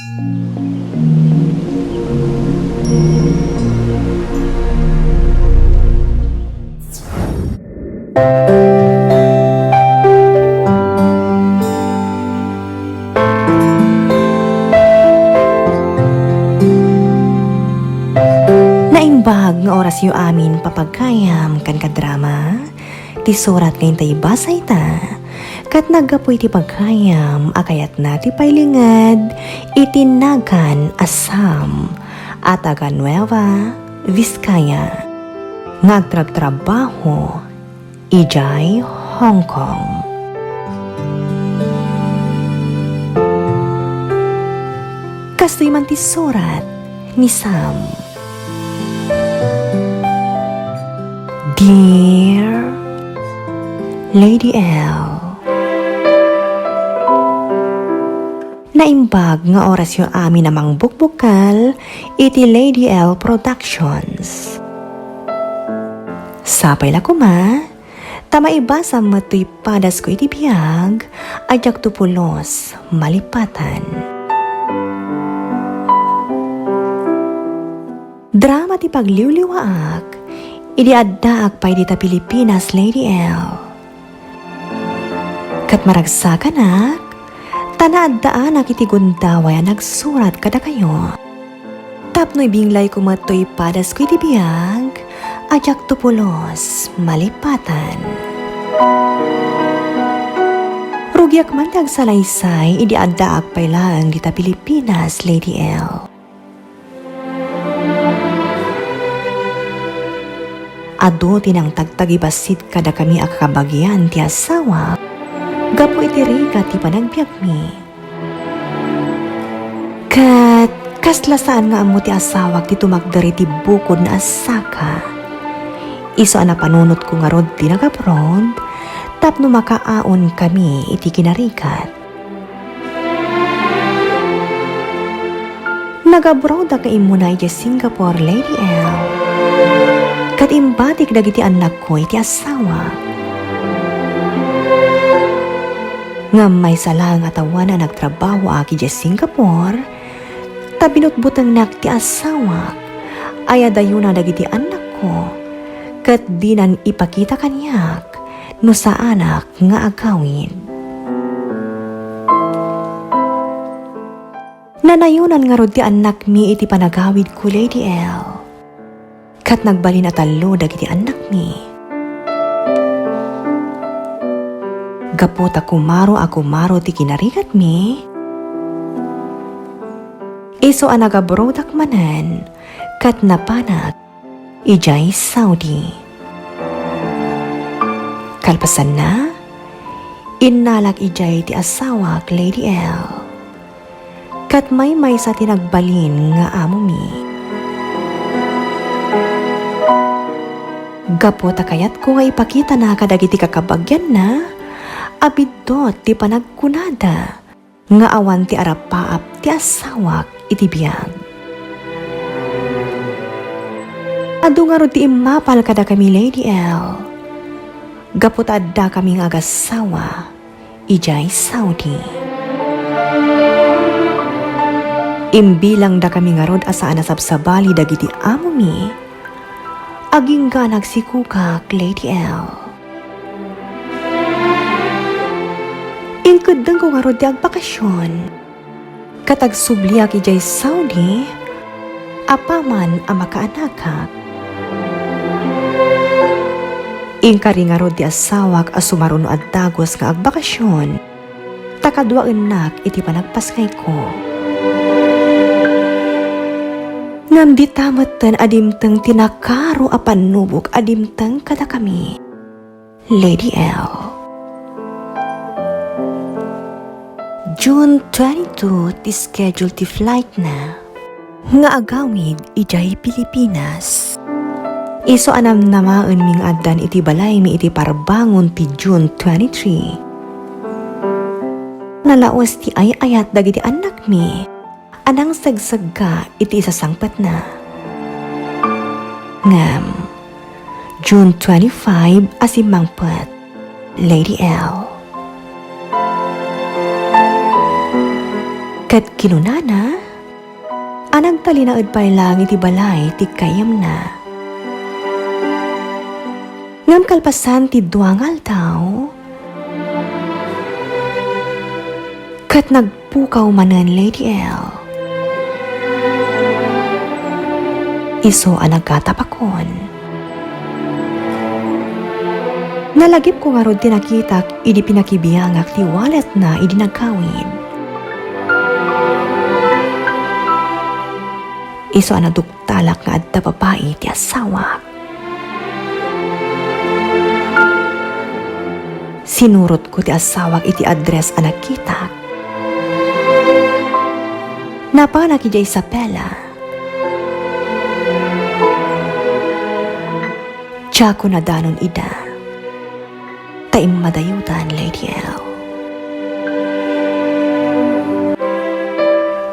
Naimbag nga oras yu amin papagkayam kan kadrama, ti surat ngayon tayo basay ta, kat nagapoy ti pagkayam akayat na ti pailingad, itinagan Assam at aga Nueva Vizcaya. Nagtrab-trabaho, ijay Hong Kong. Kastoy man ti surat ni Sam. Dear Lady L, naimbag nga oras yung amin namang bukbukal iti Lady L Productions. Sapay la kuma, tamaibasa matoy padas ko iti biyag, ajak tupulos malipatan. Drama ti pagliwliwaak, idi addaak pa iti ta Pilipinas, Lady L. Kat maragsakanak, tanaadaan iti gundaway nagsurat kada kayo. Tapno'y binglay kumatoy padas ko iti biyag, ajak tupulos malipatan. Rugyak man tagsalaysay, idi addaak pa ilang di ta Pilipinas, Lady L. Ado tinang tagtagibasit kada kami akabagyan ti asawa, gapo iti riga ti panagbiag mi. Kat kaslasaan nga amo ti asawag ti tumagdari ti bukod na asaka. Iso ana panunot ko nga rod ti nagabrod, tapno makaaon kami iti kinarikat. Nagabrod ka imuna iti Singapore, Lady L. Kat imbatik dagiti anak ko iti asawa. Nga may salang atawan na nagtrabaho aki di Singapore, tabinutbutang nak ti asawa, ay adayo na dagiti anak ko, kat dinan ipakita kanyak, no sa anak nga agawin. Nanayunan nga rod ti anak mi iti panagawid ko, Lady L. Kat nagbalin at talo dagiti anak mi. Gapot akumaro ti kinarigat mi. Iso anagabrodak manan, kat napanak, ijay Saudi. Kalpasan na, inalak ijay ti asawak, Lady L. Kat may sa tinagbalin nga amo mi. Gapot kayat ko nga ipakita na kadagiti kakabagyan na, abidot ti panagkunada, nga awan ti arapaap ti asawak iti biyag. Adu nga rod ti imapal kada kami, Lady L. Gapot adda kami nga agasawa, ijay Saudi. Imbilang da kami nga rod asaan nasabsabali dagiti amo mi, aging ga nagsikukak, Lady L. Ingkudang ko nga rod di agbakasyon. Katag subliak ijay Saudi, apaman ang makaanakak. Ingkari nga rod di asawak asumaruno at dagos nga agbakasyon, takadwaen nak iti panagpaskay ko. Ngam di tamatan adimteng tinakaro apan nubok adimteng kada kami, Lady L. June 22 ti schedule ti flight na, nga agawid ijay Pilipinas. Iso anam namaan ming addan iti balay mi iti parbangon ti June 23. Nalaos ti ayat dagiti anak mi, anang sagsagga iti isasangpat na. Ngam, June 25 asimangpat, Lady L. Kat kinunana, anang talinaad pa'y lang iti balay ti kayam na. Ngam kalpasan ti duangal tao, kat nagpukaw manan Lady L. Iso ang nagkatapakon. Nalagip ko nga rod tinakitak, idi pinakibiyangak ti wallet na idi nagkawin. Iso ang naduktalak nga adda babae ti asawak. Sinurot ko ti asawak iti address ang nakitak. Napanak iti Isabela. Tsako na danon ida. Taim madayutan, Lady L.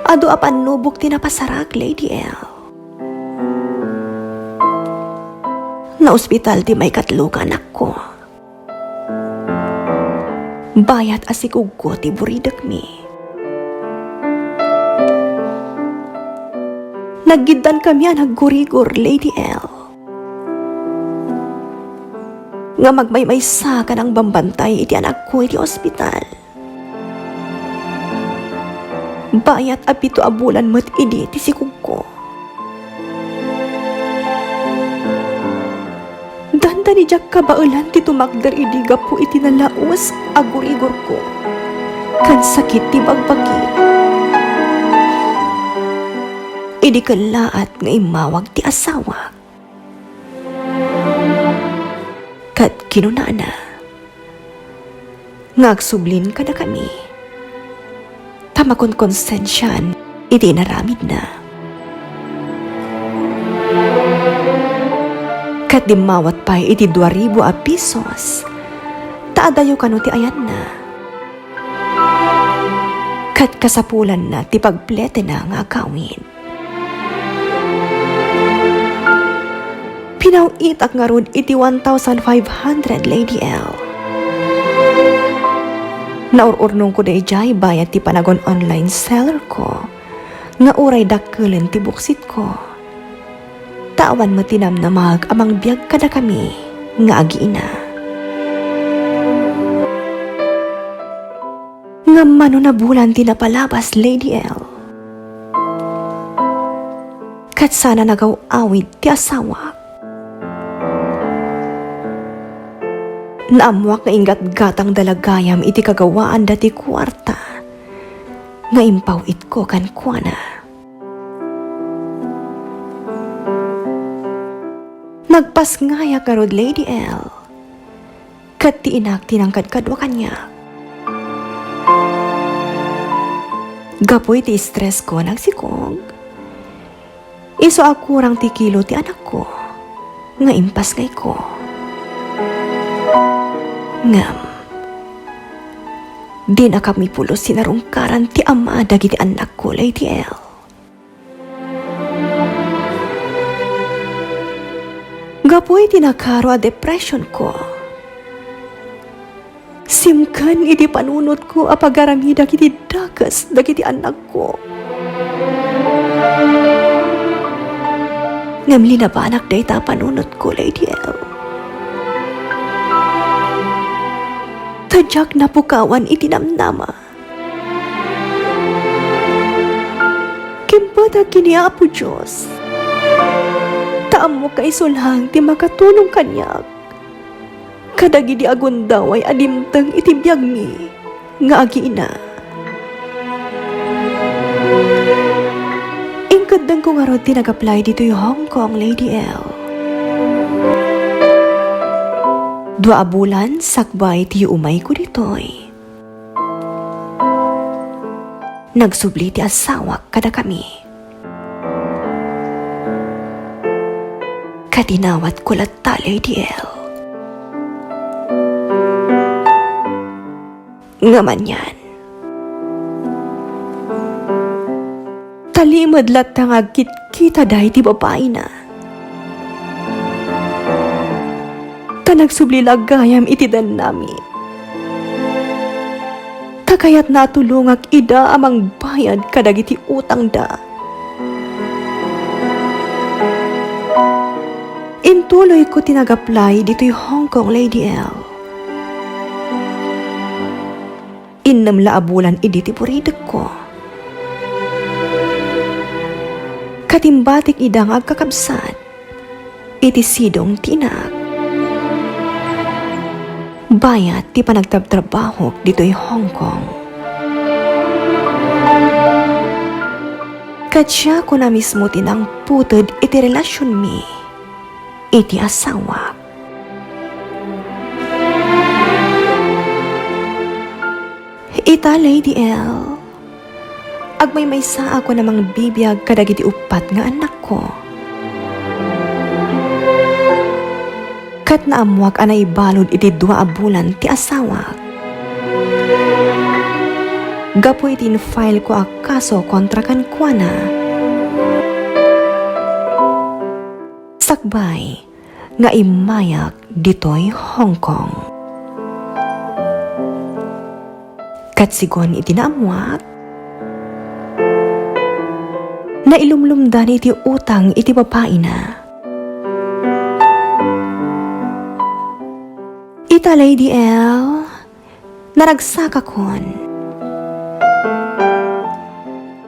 Ado apan nubok tinapasarak, Lady L. Na ospital ti may katlukan ako. Bayat asikug ko ti buridak mi. Naggidan kami naggurigor, Lady L. Nga magmaymaysa ka ng bambantay iti anak ko iti ospital. Bayat apito abulan mo't idi ti sikug ko. Danda ni jak kabaulan ti tumakder idi gapu iti nalaos agurigor ko. Kan sakit ti bagbagi. Idi kalaat nga imawag ti asawa. Kat kinunana, ngagsublin ka na kami. Tamakon konsensyan, iti naramid na. Kat dimawat pa'y iti 2,000 a pesos, taadayo kano ti ayan na. Kat kasapulan na ti pagplete na nga akawin. Pinauitak nga rod iti 1,500, Lady L. Naururnong ko day jay bayat ti panagon online seller ko, nga uray dakkelin ti buksit ko. Tawan mo tinamnamag amang biyag kada kami, nga agiina. Nga mano na bulan tinapalabas, Lady L. Kat sana nagaw-awid ti asawa. Naamwak nga ingat gatang dalagayam iti kagawaan dati kwarta. Nga impawit ko kan kuana. Nagpas ngaya karod, Lady L. Kat ti inak tinangkad kadwa kanya. Gapoy ti stress ko nagsikog. Iso akurang ti kilo ti anak ko. Nga impas ngay ko. Ngam, di na kami pulos sinarungkaran ti ama dagiti anak ko, Lady L. Gapoy tinakaro a depression ko. Simkan iti panunot ko a pagarami dagiti dakas dagiti anak ko. Ngam linabanak dayta panunot ko, Lady L. Tadyak na pukawan itinamnama. Kimbata kiniya po Diyos. Taam mo kay sulhang ti makatulong kanyak. Kadagi di agundaw ay adimtang itibiyag mi, nga agiina. Ingkadang ko nga ron tinag-apply dito yung Hong Kong, Lady L. 2 bulan sakbay ti umay ko ditoy. Nagsubli ti asawak kada kami. Katinawat ko latta, Lady L. Ngaman yan. Talimad latta nga kita dahi ti babae na. Nagsubli lagayam iti dan nami. Kakayat natulungak ida amang bayad kadagiti utang da. Intuloy ko tinag-apply dito'y Hong Kong, Lady L. Innam laabulan idi ti puridag ko. Katimbatik idang agkakabsat, iti sidong tinak. Bayat ti panagtabtrabaho dito'y Hong Kong. Katsya ko na mismo tinang putod iti relasyon mi, iti asawa. Ita, Lady L, agmay-maysa ako namang bibiyag kadagiti upat nga anak ko. Kat naamuak anay balod iti 2 a bulan ti asawa. Gapo iti file ko a kaso kontra kan kuana. Sakbay nga imayak ditoy Hong Kong. Kat sigon iti naamuak, na ilumlumdan iti utang iti babae na. Ita, Lady L, naragsaka kon.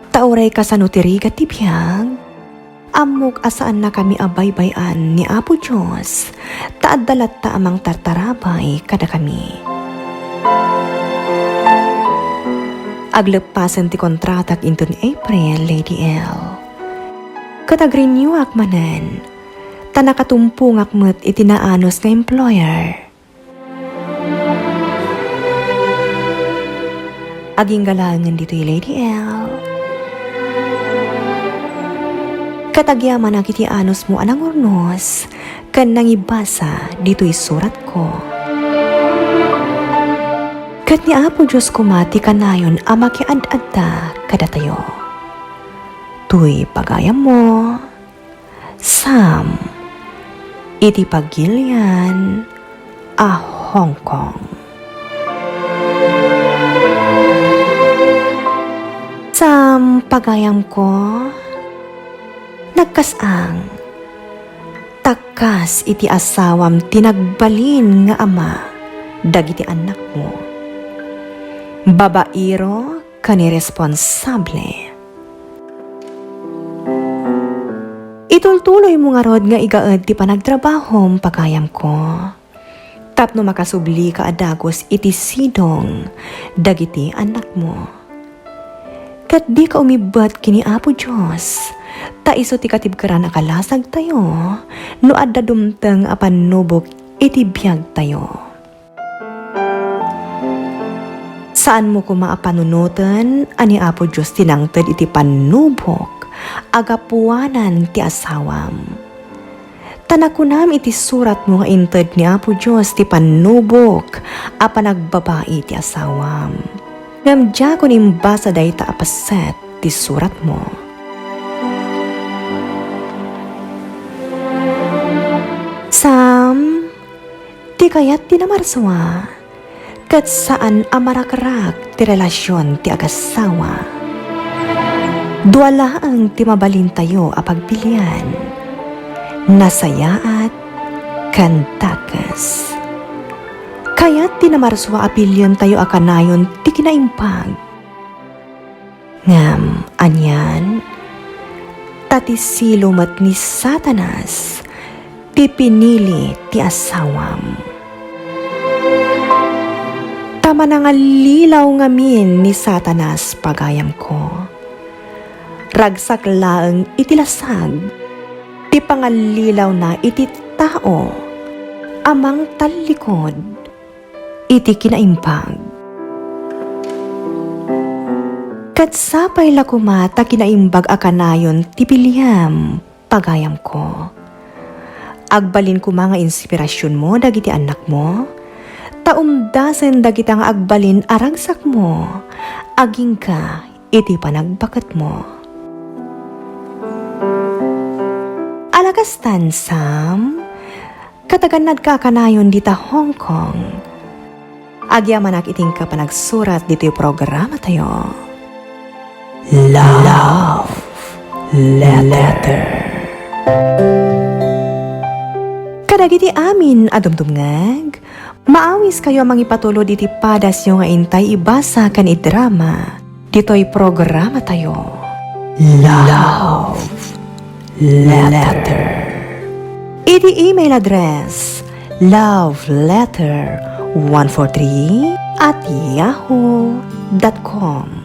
Tauray ka sa nutirigat ti biyag, amok asaan na kami abay-bayan ni Apo Diyos, taaddalat ta amang tartarabay kada kami. Aglepasan ti kontratak into ni April, Lady L. Katag-renew akmanan, tanakatumpung akmet itinaanos nga employer. Aging galangan dito'y Lady L. Katagyaman ang kitianos mo anang urnos, kan nangibasa dito'y surat ko. Kat ni Apo Diyos kumati kanayon amakiad-adda kada tayo. Tuy pagayam mo, Sam, iti pagilian, a Hong Kong. Sam, pagayam ko, nagkasang, takas iti asawam tinagbalin nga ama, dagiti anak mo. Babairo kani responsable. Itultuloy mo nga rod nga igaed ti panagtrabahom pagayam ko. Tapno makasubli ka adagos iti sidong dagiti anak mo. Kat di ka umibat kini Apo Diyos, ta iso ti katibkaran akalasag tayo, no adda dumteng apan nubok iti biyag tayo. Saan mo ko maapanunutan, ani Apo Diyos tinangtad iti panubok, agapuanan ti asawam. Tanakunam iti surat mo nga inted ni Apo Diyos ti panubok, apanagbabae ti asawam. Ngamdya ko nimbasa day ta apaset ti surat mo. Sam, ti kayat ti namarswa, kat saan amarakrak ti relasyon ti agasawa. Duala ang ti mabalin tayo apagpilian, nasayaat kantakas. Kaya't tinamarswa apilyon tayo akanayon ti kinaimpag. Ngam, anyan, tati silumat ni Satanas, ti pinili ti asawam. Tama na nga lilaw ngamin ni Satanas pagayam ko. Ragsak laeng itilasag, ti pangalilaw na iti tao, amang talikod, iti kinaimpag. Kat sapay lakumata kinaimbag akanayon ti piliyam pagayam ko. Agbalin ko mga inspirasyon mo dagiti anak mo, taumdasen dagiti nga agbalin aragsak mo, aging ka iti panagbakat mo. Alagastan, Sam, kataganad ka kanayon dita Hong Kong. Agyaman iting ka pa nagsurat dito yung programa tayo. Love Letter. Kadagiti amin adumdumngag, maawis kayo mangipatulo diti padas yung nga intay ibasa kan idrama. Dito'y programa tayo. Love Letter. Iti email address loveletter143@yahoo.com.